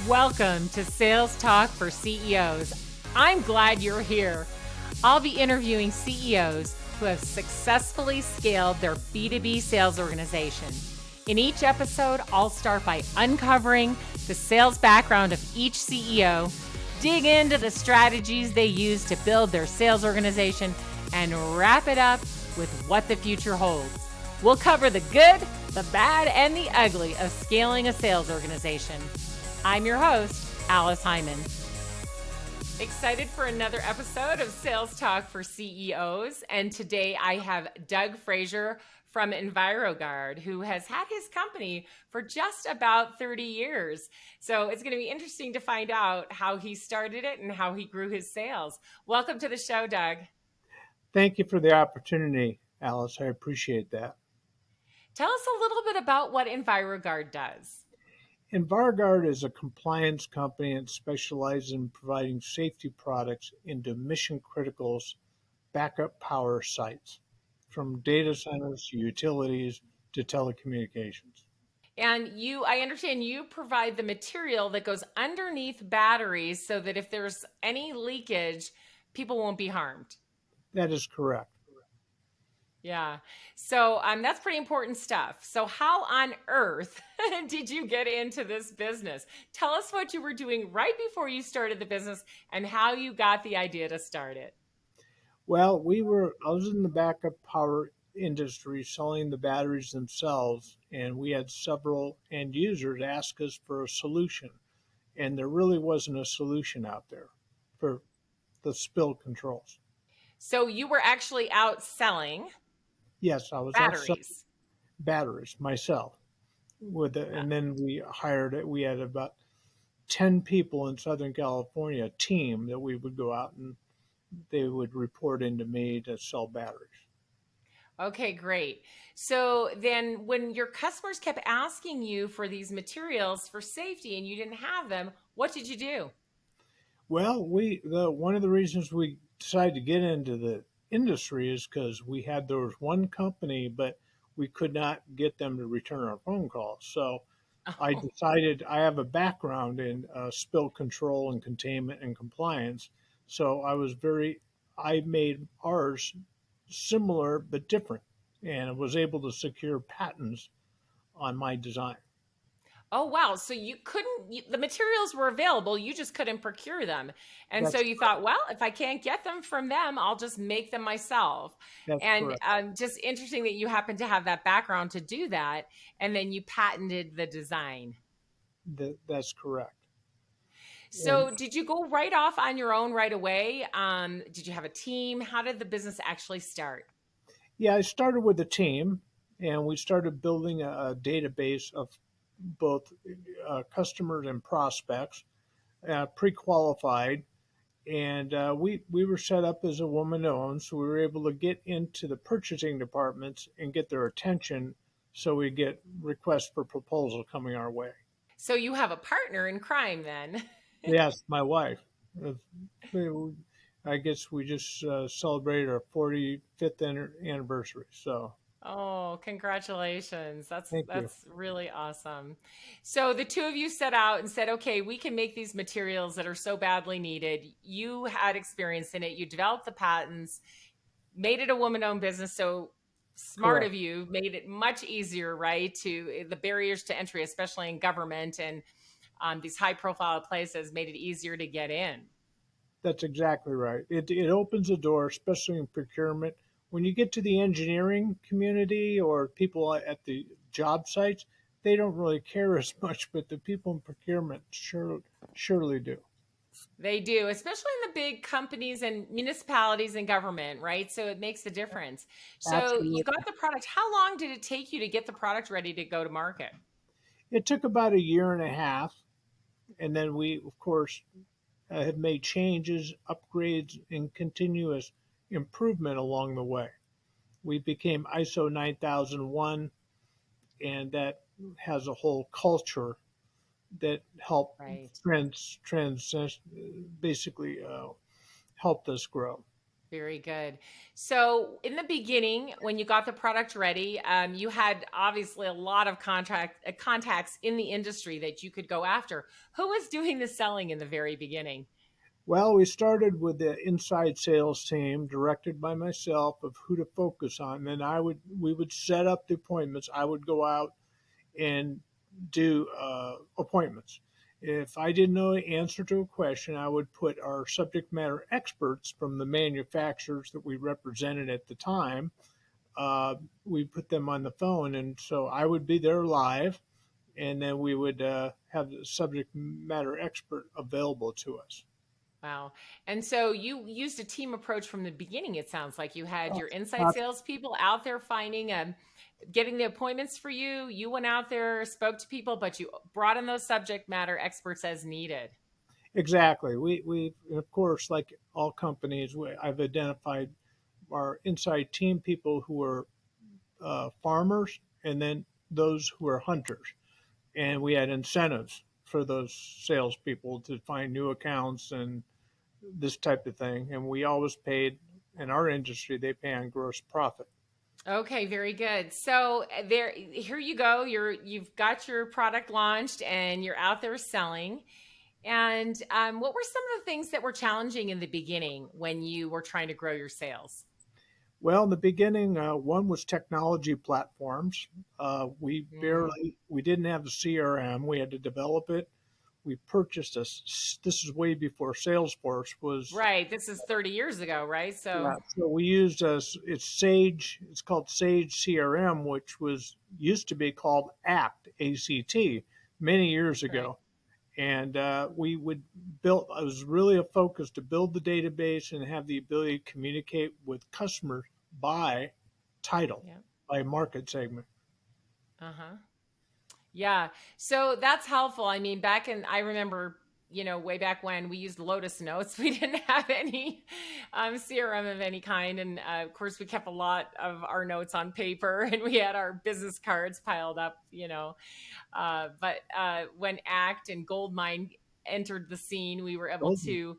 Welcome to Sales Talk for CEOs. I'm glad you're here. I'll be interviewing CEOs who have successfully scaled their B2B sales organization. In each episode, I'll start by uncovering the sales background of each CEO, dig into the strategies they use to build their sales organization, and wrap it up with what the future holds. We'll cover the good, the bad, and the ugly of scaling a sales organization. I'm your host, Alice Hyman. Excited for another episode of Sales Talk for CEOs. And today I have Doug Frazier from EnviroGuard, who has had his company for just about 30 years. So it's going to be interesting to find out how he started it and how he grew his sales. Welcome to the show, Doug. Thank you for the opportunity, Alice. I appreciate that. Tell us a little bit about what EnviroGuard does. EnviroGuard is a compliance company and specializes in providing safety products into mission critical backup power sites, from data centers to utilities to telecommunications. And I understand you provide the material that goes underneath batteries so that if there's any leakage, people won't be harmed. That is correct. Yeah. So that's pretty important stuff. So how on earth did you get into this business? Tell us what you were doing right before you started the business and how you got the idea to start it. Well, I was in the backup power industry selling the batteries themselves, and we had several end users ask us for a solution. And there really wasn't a solution out there for the spill controls. So you were actually out selling Yes, I was batteries. Batteries myself. And then we had about 10 people in Southern California, a team that we would go out and they would report into me to sell batteries. Okay, great. So then when your customers kept asking you for these materials for safety and you didn't have them, what did you do? Well, one of the reasons we decided to get into the industry is because there was one company, but we could not get them to return our phone calls. So I decided I have a background in spill control and containment and compliance. So I made ours similar but different, and I was able to secure patents on my design. Oh, wow. So the materials were available, you just couldn't procure them. And so That's you thought, well, if I can't get them from them, I'll just make them myself. that's And correct. just interesting that you happen to have that background to do that. And then you patented the design. That's correct. And So did you go right off on your own right away? Did you have a team? How did the business actually start? yeah, I started with a team, and we started building a database of both customers and prospects, pre-qualified, and we were set up as a woman-owned, so we were able to get into the purchasing departments and get their attention, so we get requests for proposal coming our way. So you have a partner in crime then. Yes, my wife. Uh, we- I guess we just celebrated our 45th anniversary. So Oh, congratulations. That's thank you. that's really awesome. So the two of you set out and said, "Okay, we can make these materials that are so badly needed." You had experience in it. You developed the patents, made it a woman-owned business. So smart Correct. of you, made it much easier, right? To the barriers to entry, especially in government and these high-profile places, made it easier to get in. That's exactly right. It opens the door, especially in procurement. When you get to the engineering community or people at the job sites, they don't really care as much, but the people in procurement surely do. They do, especially in the big companies and municipalities and government, right? So it makes a difference. So you Absolutely. got the product. How long did it take you to get the product ready to go to market? It took about a year and a half, and then we, of course, have made changes, upgrades, and continuous improvement along the way. We became ISO 9001, and that has a whole culture that helped Right. basically helped us grow. Very good. So, in the beginning, when you got the product ready, you had obviously a lot of contacts in the industry that you could go after. Who was doing the selling in the very beginning? Well, we started with the inside sales team directed by myself of who to focus on. Then we would set up the appointments. I would go out and do appointments. If I didn't know the answer to a question, I would put our subject matter experts from the manufacturers that we represented at the time. Uh, we put them on the phone, and so I would be there live, and then we would have the subject matter expert available to us. Wow. And so you used a team approach from the beginning, it sounds like. You had your inside Uh, salespeople out there finding, getting the appointments for you. You went out there, spoke to people, but you brought in those subject matter experts as needed. exactly. Of course, like all companies, I've identified our inside team people who are farmers and then those who are hunters. And we had incentives for those salespeople to find new accounts and this type of thing. And we always paid, in our industry, they pay on gross profit. Okay, very good. So here you go. You've got your product launched and you're out there selling. And what were some of the things that were challenging in the beginning when you were trying to grow your sales? Well, in the beginning, one was technology platforms. Mm. We didn't have the CRM. We had to develop it. We purchased this is way before Salesforce was. Right. This is 30 years ago, right? Yeah, So, so we used it's Sage. It's called Sage CRM, which was used to be called ACT many years right. ago. And we would build. It was really a focus to build the database and have the ability to communicate with customers by title, Yeah. by market segment. Uh-huh. Yeah. So that's helpful. I mean, I remember, way back when we used Lotus Notes, we didn't have any CRM of any kind. And of course, we kept a lot of our notes on paper and we had our business cards piled up, but when ACT and Goldmine entered the scene, we were able Golden. to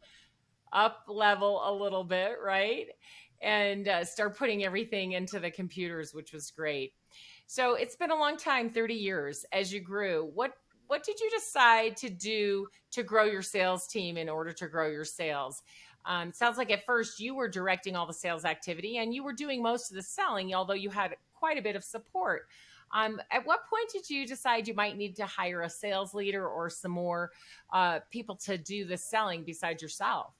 up level a little bit, right? And start putting everything into the computers, which was great. So it's been a long time, 30 years as you grew. What did you decide to do to grow your sales team in order to grow your sales? It sounds like at first you were directing all the sales activity and you were doing most of the selling, although you had quite a bit of support. At what point did you decide you might need to hire a sales leader or some more people to do the selling besides yourself?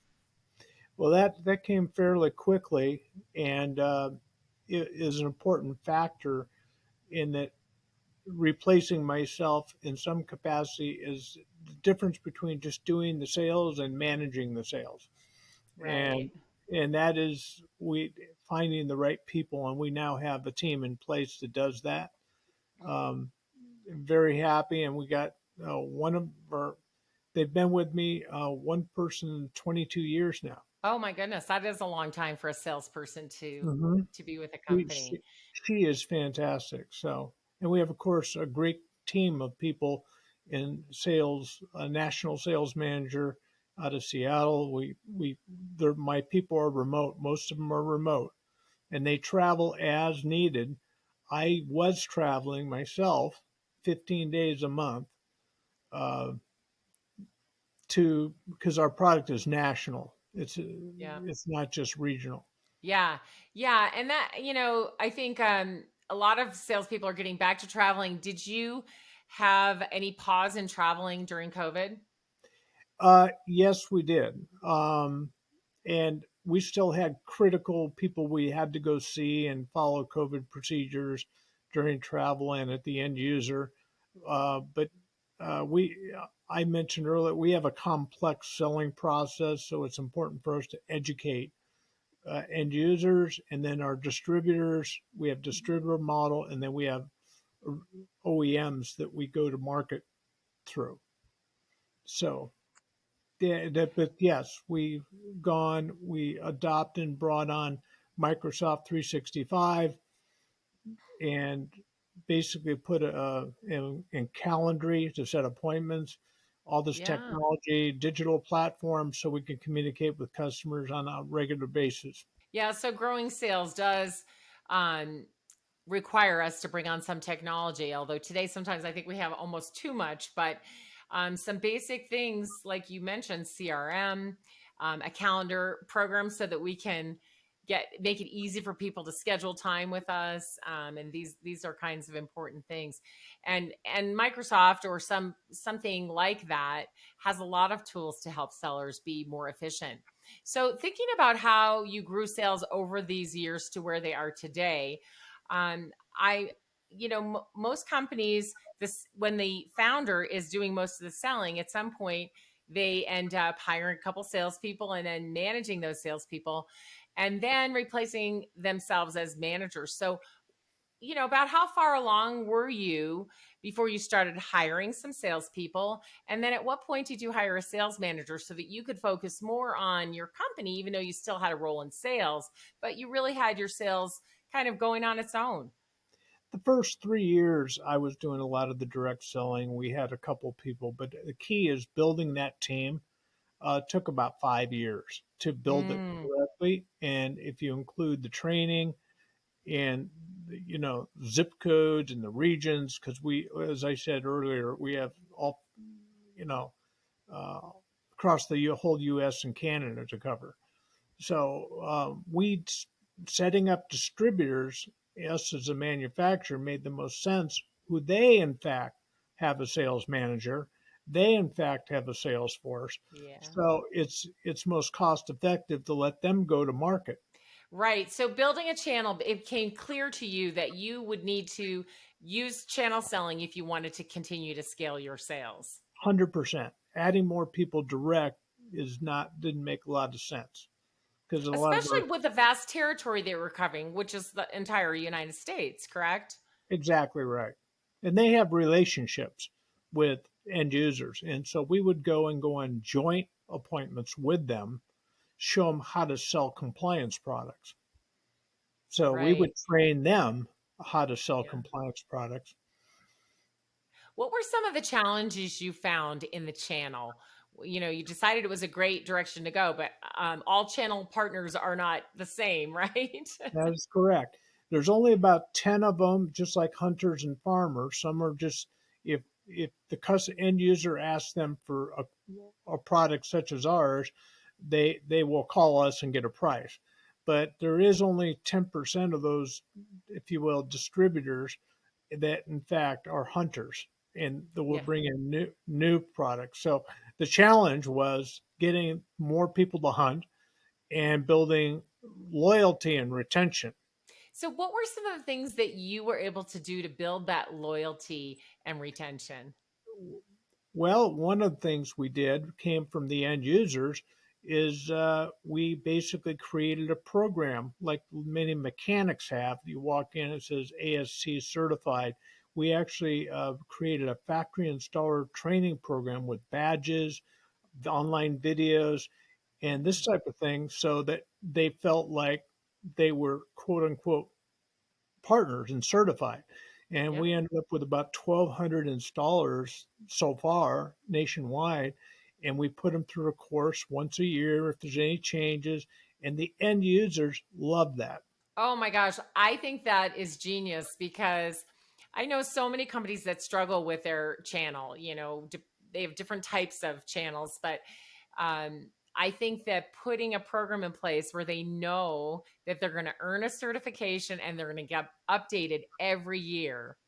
Well, that came fairly quickly, and it is an important factor in that replacing myself in some capacity is the difference between just doing the sales and managing the sales. Right. And that is we finding the right people, and we now have a team in place that does that. Um, very happy, and we got one of our. They've been with me, one person, 22 years now. Oh my goodness, that is a long time for a salesperson Mm-hmm. to be with a She, company. she, she is fantastic. So, and we have, of course, a great team of people in sales, a national sales manager out of Seattle. My people are remote. Most of them are remote, and they travel as needed. I was traveling myself 15 days a month uh, to because our product is national. Yeah. It's not just regional. Yeah. Yeah. And that, I think a lot of salespeople are getting back to traveling. Did you have any pause in traveling during COVID? Yes, we did. And we still had critical people we had to go see and follow COVID procedures during travel and at the end user. But I mentioned earlier, we have a complex selling process, so it's important for us to educate end users and then our distributors. We have distributor model, and then we have OEMs that we go to market through. So yeah, but yes, we adopted and brought on Microsoft 365 and basically put in Calendly to set appointments, all this Yeah. technology, digital platforms so we can communicate with customers on a regular basis. Yeah, so growing sales does um, require us to bring on some technology. Although today, sometimes I think we have almost too much, but some basic things like you mentioned, CRM, a calendar program, so that we can make it easy for people to schedule time with us. And these are kinds of important things. And Microsoft or something like that has a lot of tools to help sellers be more efficient. So thinking about how you grew sales over these years to where they are today, I, most companies, this when the founder is doing most of the selling, at some point they end up hiring a couple salespeople and then managing those salespeople, and then replacing themselves as managers. So, about how far along were you before you started hiring some salespeople? And then at what point did you hire a sales manager so that you could focus more on your company, even though you still had a role in sales, but you really had your sales kind of going on its own? The first 3 years, I was doing a lot of the direct selling. We had a couple people, but the key is building that team. Took about 5 years to build it Mm, correctly. And if you include the training and zip codes and the regions, because we, as I said earlier, we have all you know uh, across the whole U.S. and Canada to cover. So we setting up distributors, us as a manufacturer, made the most sense. Who they in fact have a sales manager, they in fact have a sales force. yeah. So it's most cost effective to let them go to market. Right. So building a channel, it became clear to you that you would need to use channel selling if you wanted to continue to scale your sales, 100%. Adding more people direct is not didn't make a lot of sense because a lot of especially our with the vast territory they were covering, which is the entire United States, correct? exactly right. And they have relationships with end users. And so we would go on joint appointments with them, show them how to sell compliance products. So we Right. would train them how to sell Yeah. compliance products. What were some of the challenges you found in the channel? You decided it was a great direction to go, but all channel partners are not the same, right? That is correct. There's only about 10 of them, just like hunters and farmers. Some are just, if the end user asks them for a product such as ours, they will call us and get a price. But there is only 10% of those, if you will, distributors that in fact are hunters and that will Yeah. bring in new products. So the challenge was getting more people to hunt and building loyalty and retention. So, what were some of the things that you were able to do to build that loyalty and retention? Well, one of the things we did came from the end users is we basically created a program like many mechanics have. You walk in, it says ASC certified. We actually created a factory installer training program with badges, the online videos, and this type of thing so that they felt like they were quote unquote partners and certified. And Yep. we ended up with about 1,200 installers so far nationwide. And we put them through a course once a year if there's any changes. And the end users love that. Oh my gosh, I think that is genius because I know so many companies that struggle with their channel. They have different types of channels, but I think that putting a program in place where they know that they're going to earn a certification and they're going to get updated every year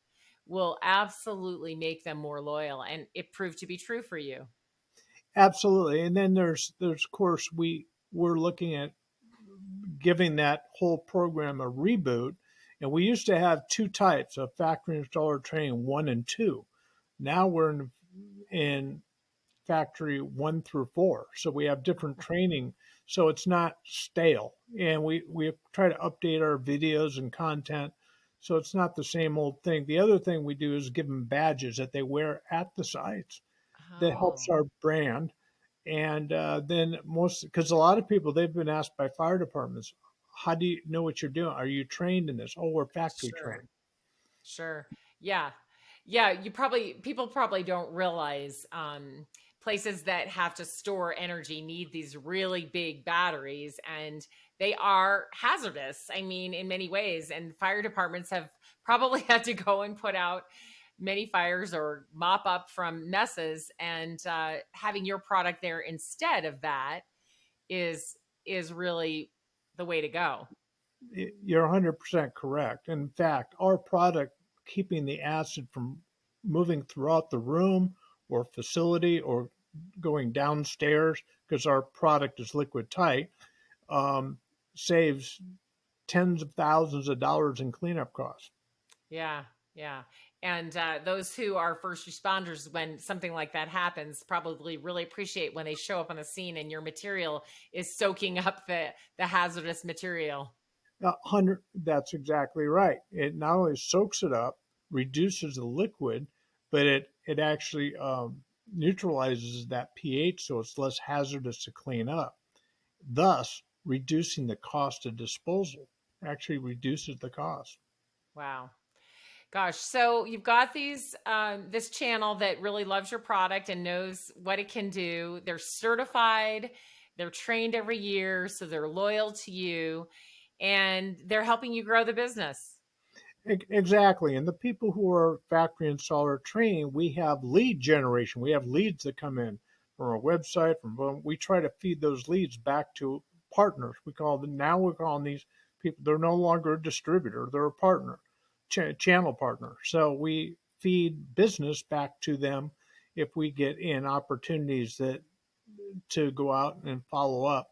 will absolutely make them more loyal. And it proved to be true for you. Absolutely. And then there's of course we're looking at giving that whole program a reboot. And we used to have two types of factory installer training, one and two. Now we're in factory 1 through 4. So we have different training. So it's not stale. And we try to update our videos and content. So it's not the same old thing. The other thing we do is give them badges that they wear at the sites that helps Oh, our brand. And then most, because a lot of people, they've been asked by fire departments, how do you know what you're doing? Are you trained in this? Oh, we're factory sure. trained. Sure. Yeah. Yeah. People probably don't realize places that have to store energy need these really big batteries, and they are hazardous, I mean, in many ways. And fire departments have probably had to go and put out many fires or mop up from messes. And having your product there instead of that is is really the way to go. You're 100% correct. In fact, our product keeping the acid from moving throughout the room or facility or going downstairs, because our product is liquid tight, um, saves tens of thousands of dollars in cleanup costs. Yeah, yeah. And those who are first responders, when something like that happens, probably really appreciate when they show up on the scene and your material is soaking up the hazardous material. 100, that's exactly right. It not only soaks it up, reduces the liquid, but it actually neutralizes that pH, so it's less hazardous to clean up, thus reducing the cost of disposal. Actually reduces the cost. Wow. Gosh, so you've got these this channel that really loves your product and knows what it can do. They're certified, they're trained every year, so they're loyal to you, and they're helping you grow the business. Exactly. And the people who are factory installer training, we have lead generation. We have leads that come in from our website. We try to feed those leads back to partners. We're calling these people. They're no longer a distributor. They're a partner, channel partner. So we feed business back to them if we get in opportunities that to go out and follow up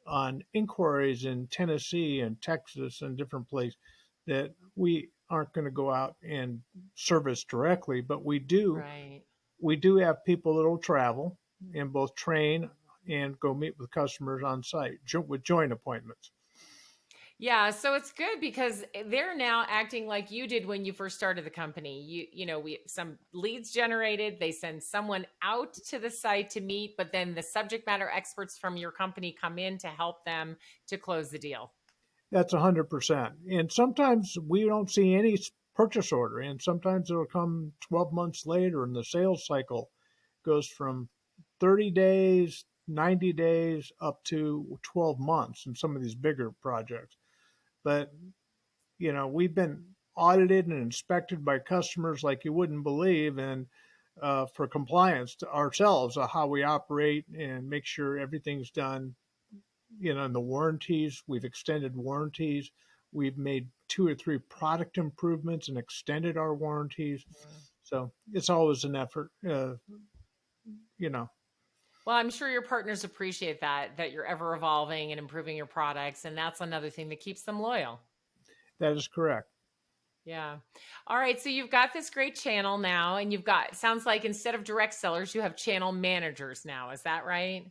on inquiries in Tennessee and Texas and different places that we aren't going to go out and service directly, but Right. we do have people that will travel and both train and go meet with customers on site with joint appointments. Yeah, so it's good because they're now acting like you did when you first started the company. We some leads generated, they send someone out to the site to meet, but then the subject matter experts from your company come in to help them to close the deal. That's 100%. And sometimes we don't see any purchase order, and sometimes it'll come 12 months later, and the sales cycle goes from 30 days, 90 days, up to 12 months in some of these bigger projects. But, we've been audited and inspected by customers like you wouldn't believe, and for compliance to ourselves of how we operate and make sure everything's done, and the warranties, we've extended warranties. We've made two or three product improvements and extended our warranties. So it's always an effort, you know, Well, I'm sure your partners appreciate that you're ever evolving and improving your products, and that's another thing that keeps them loyal. that is correct. Yeah. All right, so you've got this great channel now, and you've got, sounds like instead of direct sellers, you have channel managers now. Is that right?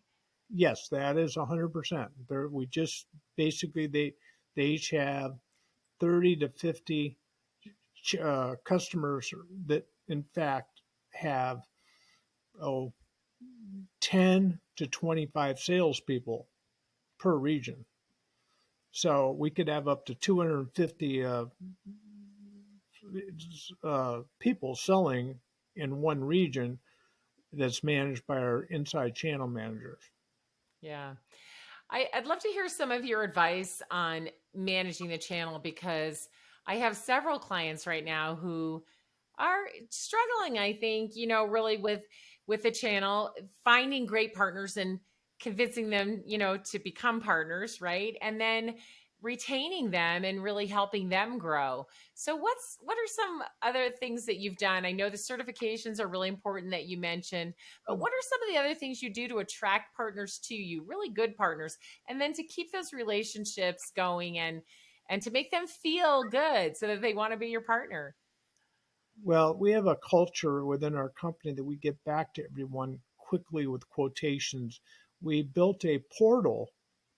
Yes, that is 100%. We just basically they each have 30 to 50 customers that in fact have oh 10 to 25 salespeople per region. So we could have up to 250 people selling in one region that's managed by our inside channel managers. Yeah. I'd love to hear some of your advice on managing the channel because I have several clients right now who are struggling, I think, really with the channel, finding great partners and convincing them, to become partners, right? And then retaining them and really helping them grow. So what are some other things that you've done? I know the certifications are really important that you mentioned, but what are some of the other things you do to attract partners to you, really good partners, and then to keep those relationships going and to make them feel good so that they want to be your partner? Well, we have a culture within our company that we get back to everyone quickly with quotations. We built a portal,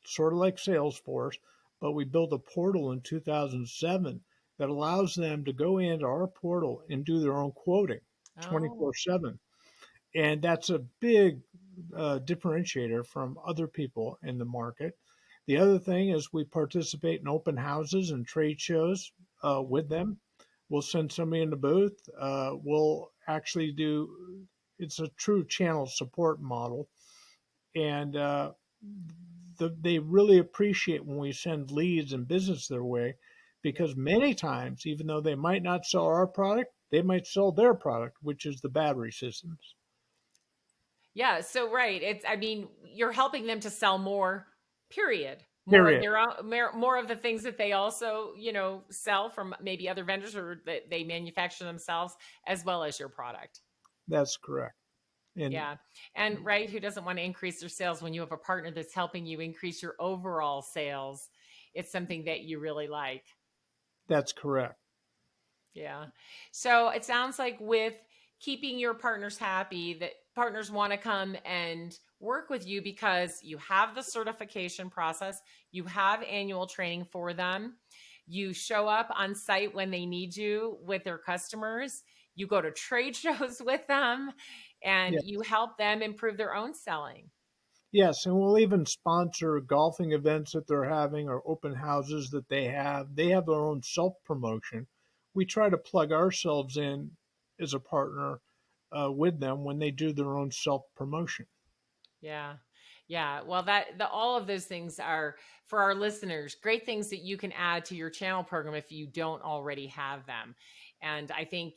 sort of like Salesforce, but we built a portal in 2007 that allows them to go into our portal and do their own quoting Oh, 24/7. And that's a big differentiator from other people in the market. The other thing is we participate in open houses and trade shows with them. We'll send somebody in the booth. We'll actually do it's a true channel support model, and they really appreciate when we send leads and business their way, Yeah. because many times, even though they might not sell our product, they might sell their product, which is the battery systems. Yeah, so right, it's I mean, you're helping them to sell more, period. More of Period. their own, more of the things that they also, sell from maybe other vendors or that they manufacture themselves, as well as your product. That's correct. And Yeah. And right, who doesn't want to increase their sales when you have a partner that's helping you increase your overall sales? It's something that you really like. that's correct. Yeah. So it sounds like with keeping your partners happy, that partners want to come and work with you because you have the certification process, you have annual training for them, you show up on site when they need you with their customers, you go to trade shows with them, and Yeah. you help them improve their own selling. Yes, and we'll even sponsor golfing events that they're having or open houses that they have. They have their own self promotion. We try to plug ourselves in as a partner with them when they do their own self promotion. Yeah. Yeah. Well, all of those things are for our listeners, great things that you can add to your channel program if you don't already have them. And I think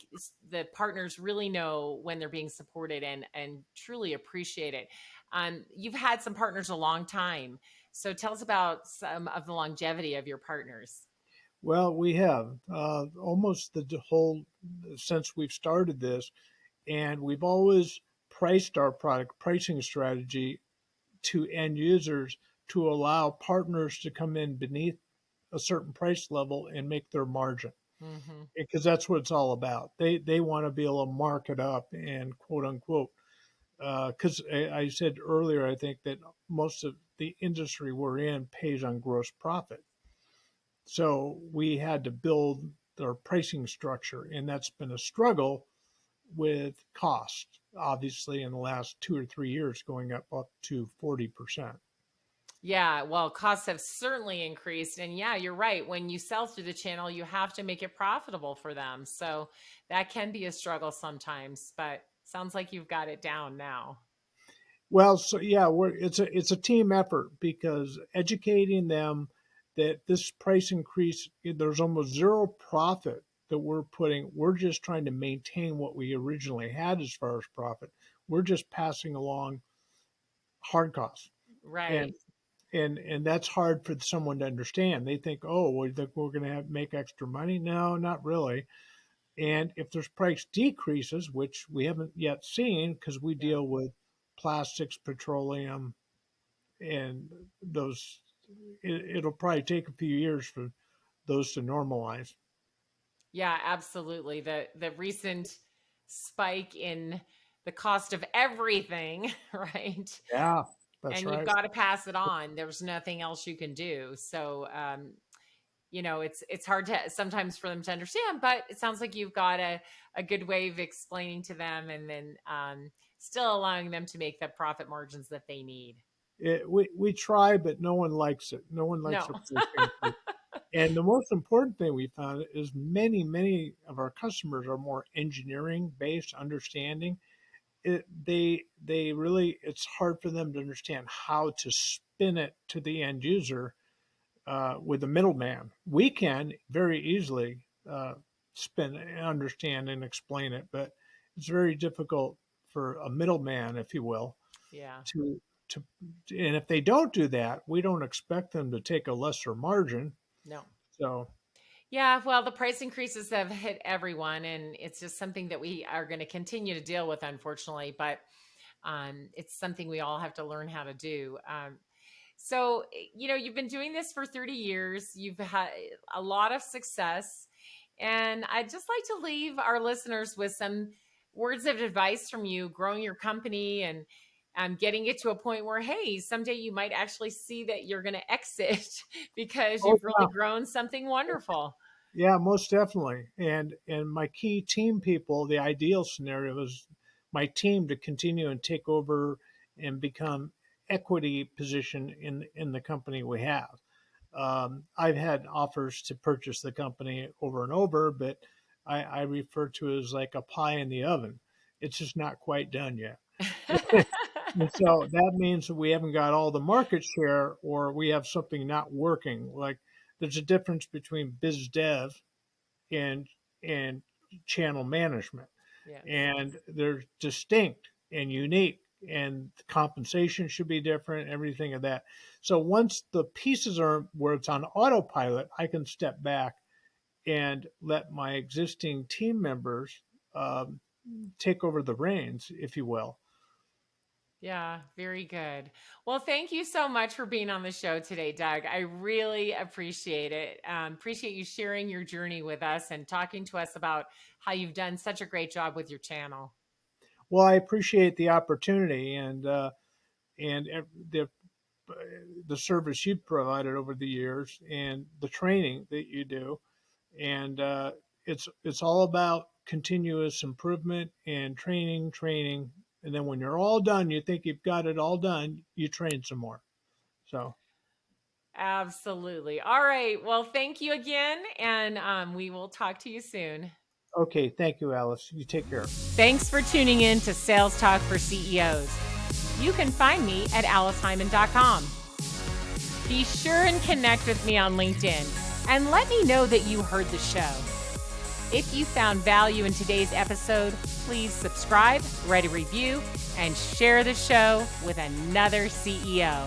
the partners really know when they're being supported and truly appreciate it. You've had some partners a long time. So tell us about some of the longevity of your partners. Well, we have almost the whole since we've started this, and we've always priced our product pricing strategy to end users to allow partners to come in beneath a certain price level and make their margin, Hmm. because that's what it's all about. They want to be able to mark it up and quote unquote. Because I said earlier, I think that most of the industry we're in pays on gross profit. So we had to build our pricing structure, and that's been a struggle with cost, obviously, in the last 2 or 3 years, going up to 40%. Yeah, well, costs have certainly increased. And yeah, you're right. When you sell through the channel, you have to make it profitable for them. So that can be a struggle sometimes, but sounds like you've got it down now. Well, so yeah, it's a team effort, because educating them that this price increase, there's almost zero profit that we're putting. We're just trying to maintain what we originally had as far as profit. We're just passing along hard costs, and Right. and that's hard for someone to understand. They think, oh, we think we're going to have make extra money. No, not really. And if there's price decreases, which we haven't yet seen because we Yeah. deal with plastics, petroleum, and those, it'll probably take a few years for those to normalize. Yeah, absolutely. The recent spike in the cost of everything, right? Yeah, that's And you've right. got to pass it on. There's nothing else you can do. So it's hard to sometimes for them to understand, but it sounds like you've got a good way of explaining to them, and then still allowing them to make the profit margins that they need. We try, but no one likes it. No one likes No. a price increase. And the most important thing we found is many of our customers are more engineering based, understanding. They really, it's hard for them to understand how to spin it to the end user with the middleman. We can very easily spin, understand, and explain it, but it's very difficult for a middleman, if you will, Yeah. to to. And if they don't do that, we don't expect them to take a lesser margin. No. So Yeah, well, the price increases have hit everyone, and it's just something that we are going to continue to deal with, unfortunately. But it's something we all have to learn how to do. So, you've been doing this for 30 years. You've had a lot of success. And I'd just like to leave our listeners with some words of advice from you, growing your company and getting it to a point where, hey, someday you might actually see that you're going to exit because oh you've really grown something wonderful. yeah, most definitely. And my key team people, the ideal scenario is my team to continue and take over and become equity position in the company we have. I've had offers to purchase the company over and over, but I refer to it as like a pie in the oven. It's just not quite done yet. And so that means that we haven't got all the market share, or we have something not working. Like, there's a difference between biz dev and and channel management, Yes. and they're distinct and unique, and the compensation should be different, everything of that. So once the pieces are where it's on autopilot, I can step back and let my existing team members um, take over the reins, if you will. Yeah, very good. Well, thank you so much for being on the show today, Doug. I really appreciate it. Appreciate you sharing your journey with us and talking to us about how you've done such a great job with your channel. Well, I appreciate the opportunity, and the service you've provided over the years, and the training that you do, and it's all about continuous improvement and training, and then when you're all done, you think you've got it all done, you train some more. So Absolutely. All right. Well, thank you again, and we will talk to you soon. okay, thank you, Alice. You take care. Thanks for tuning in to Sales Talk for CEOs. You can find me at alicehyman.com. Be sure and connect with me on LinkedIn and let me know that you heard the show. If you found value in today's episode, please subscribe, write a review, and share the show with another CEO.